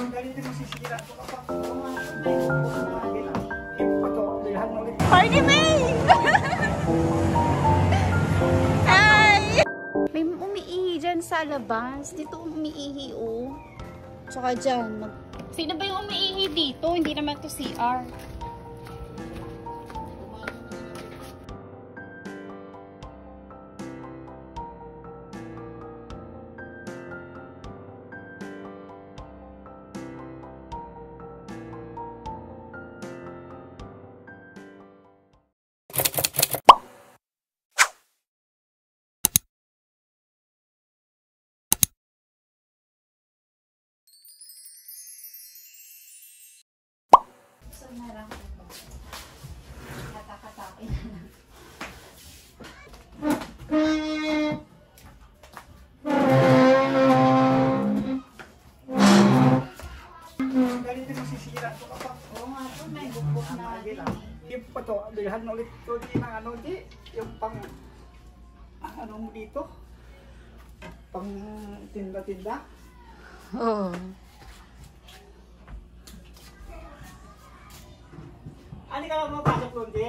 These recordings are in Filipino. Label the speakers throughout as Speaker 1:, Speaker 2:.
Speaker 1: Party May! Hi! May umiihi dyan sa labas. Dito umiihi, oh. Tsaka dyan. Sino ba yung umiihi dito? Hindi naman to CR. Narang katakatakin na lang.
Speaker 2: Galing na masisira ito kapag.
Speaker 1: Oo nga po, may bukbuk na din eh.
Speaker 2: Yung pa ito, bilhan ulit ito ng ano di, yung pang ano mo dito, pang tinda-tinda.
Speaker 1: Oo.
Speaker 2: Ano ka lang mapasok doon, di?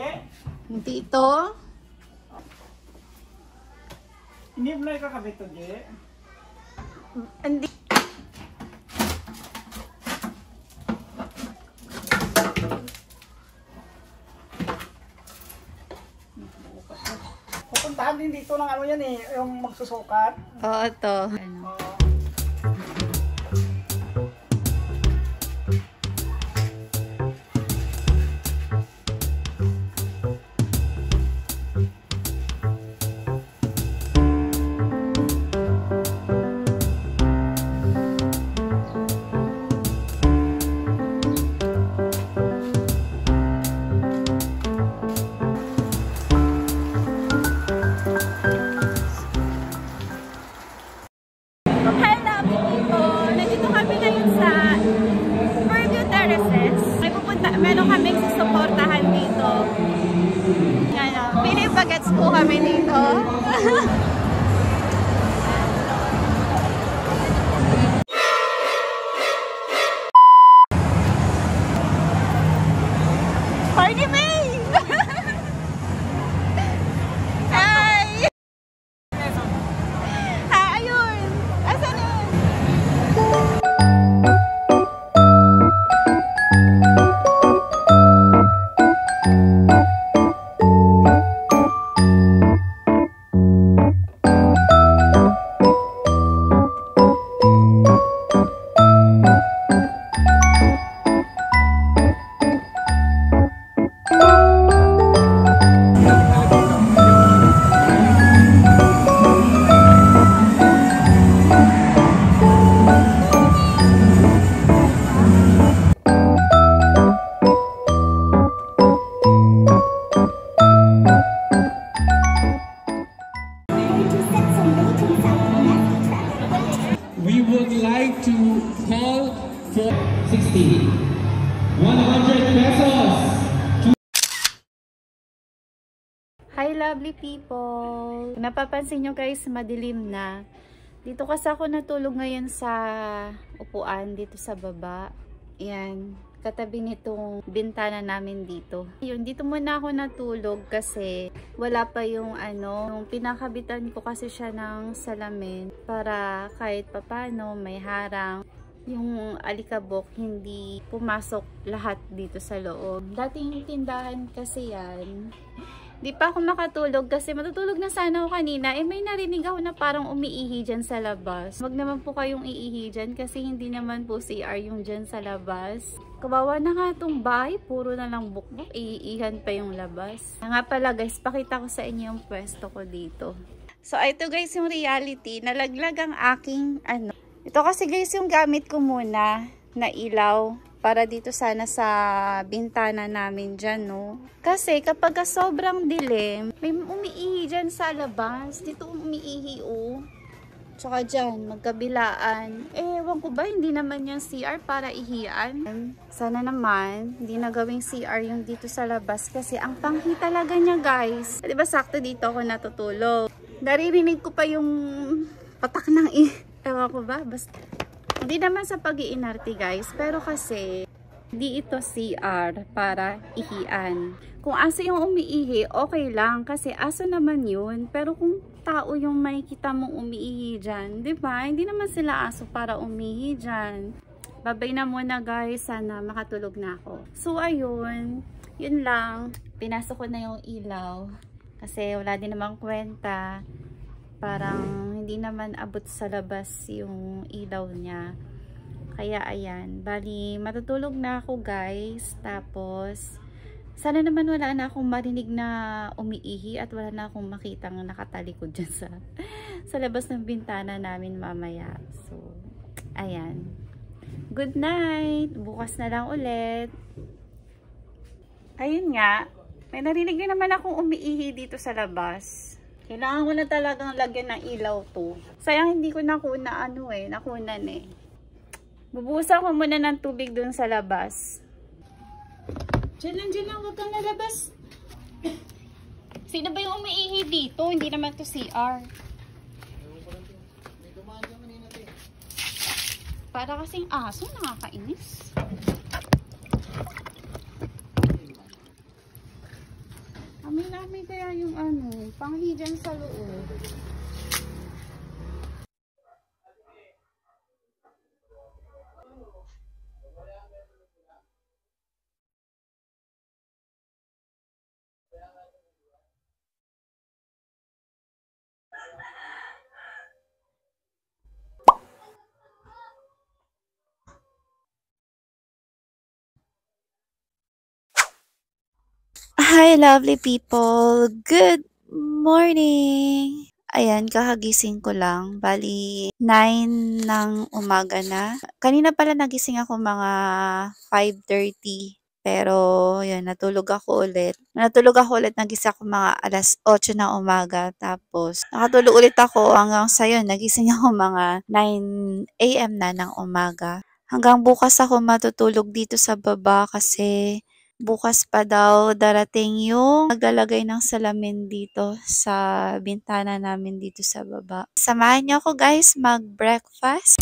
Speaker 1: Dito?
Speaker 2: Hindi mo na ikakabit doon, di?
Speaker 1: Hindi.
Speaker 2: Pupuntahan din dito ng ano yan eh, yung magsusukat.
Speaker 1: Oo, to. Ano? Meron kaming susuportahan dito. Ano, pinipagets po kami dito. Party May! Hi! Ayun! Asan na?
Speaker 3: We would like to call for 60. 100 pesos.
Speaker 1: Hi lovely people! Napapansin nyo guys, madilim na. Dito kasi ako natulog ngayon sa upuan dito sa baba. Yan, katabi nitong bintana namin dito. Yun, dito muna ako natulog kasi wala pa yung ano, yung pinakabitan ko kasi siya ng salamin para kahit papano may harang. Yung alikabok hindi pumasok lahat dito sa loob. Dating tindahan kasi yan. Di pa ako makatulog kasi matutulog na sana ako kanina. Eh may narinig ako na parang umiihi dyan sa labas. Wag naman po kayong iihi dyan kasi hindi naman po CR yung dyan sa labas. Kawawa na nga itong bahay. Puro na lang bukbuk. Iihan pa yung labas. Nga pala guys, pakita ko sa inyo yung pwesto ko dito. So ito guys yung reality. Nalaglag ang aking ano. Ito kasi guys yung gamit ko muna na ilaw. Para dito sana sa bintana namin dyan, no? Kasi kapag sobrang dilim, may umiihi dyan sa labas. Dito umiihi, oh. Tsaka dyan, magkabilaan. Eh, ewan ko ba, hindi naman yung CR para ihian. Sana naman, hindi na gawing CR yung dito sa labas. Kasi ang panghi talaga niya, guys. Diba sakto dito ako natutulog. Naririnig ko pa yung patak ng ewan ko ba, basta Hindi naman sa pag-iinarte guys, pero kasi hindi ito CR para ihian. Kung aso yung umiihi, okay lang kasi aso naman yun. Pero kung tao yung makikita mong umiihi dyan, di ba? Hindi naman sila aso para umihi dyan. Babay na muna guys, sana makatulog na ako. So ayun, yun lang. Pinasok ko na yung ilaw kasi wala din namang kwenta. Parang hindi naman abot sa labas yung ilaw niya. Kaya ayan, bali matutulog na ako guys. Tapos sana naman wala na akong marinig na umiihi at wala na akong makitang nakatalikod dyan sa labas ng bintana namin mamaya. So ayan, good night, bukas na lang ulit. Ayun nga, may narinig din naman akong umiihi dito sa labas. Kailangan ko na talagang lagyan ng ilaw to. Sayang hindi ko nakunan eh. Bubuhusan ko muna ng tubig dun sa labas. Diyan lang, huwag kang lalabas. Sino ba yung umiihi dito? Hindi naman to CR. Para kasing aso, nakakainis. Amin kaya yung panghi dyan sa loob. Hi lovely people! Good morning! Ayan, kakagising ko lang. Bali, 9 ng umaga na. Kanina pala nagising ako mga 5:30. Pero, yun, natulog ako ulit. Nagising ako mga alas 8 ng umaga. Tapos, nakatulog ulit ako hanggang sa yun. Nagising ako mga 9 AM na ng umaga. Hanggang bukas ako matutulog dito sa baba kasi bukas pa daw darating yung naglalagay ng salamin dito sa bintana namin dito sa baba. Samahan niyo ako guys mag-breakfast.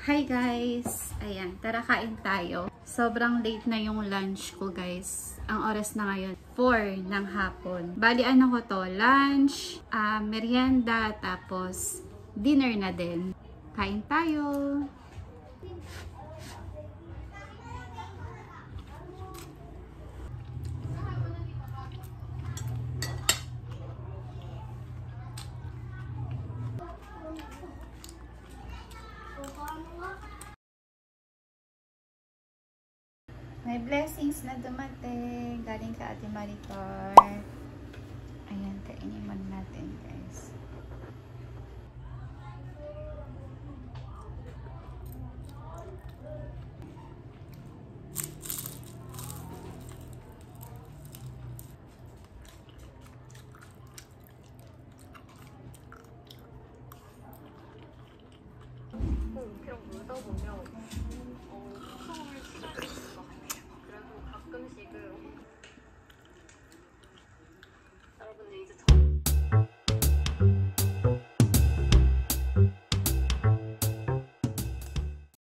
Speaker 1: Hi guys! Ayan, tara kain tayo. Sobrang late na yung lunch ko guys. Ang oras na ngayon, 4 ng hapon. Bali ano ko to, lunch, merienda, tapos dinner na din. Kain tayo! May blessings na dumating. Galing ka Ate Maricar. Ayan, kainin man natin guys.
Speaker 4: 그럼 물어보면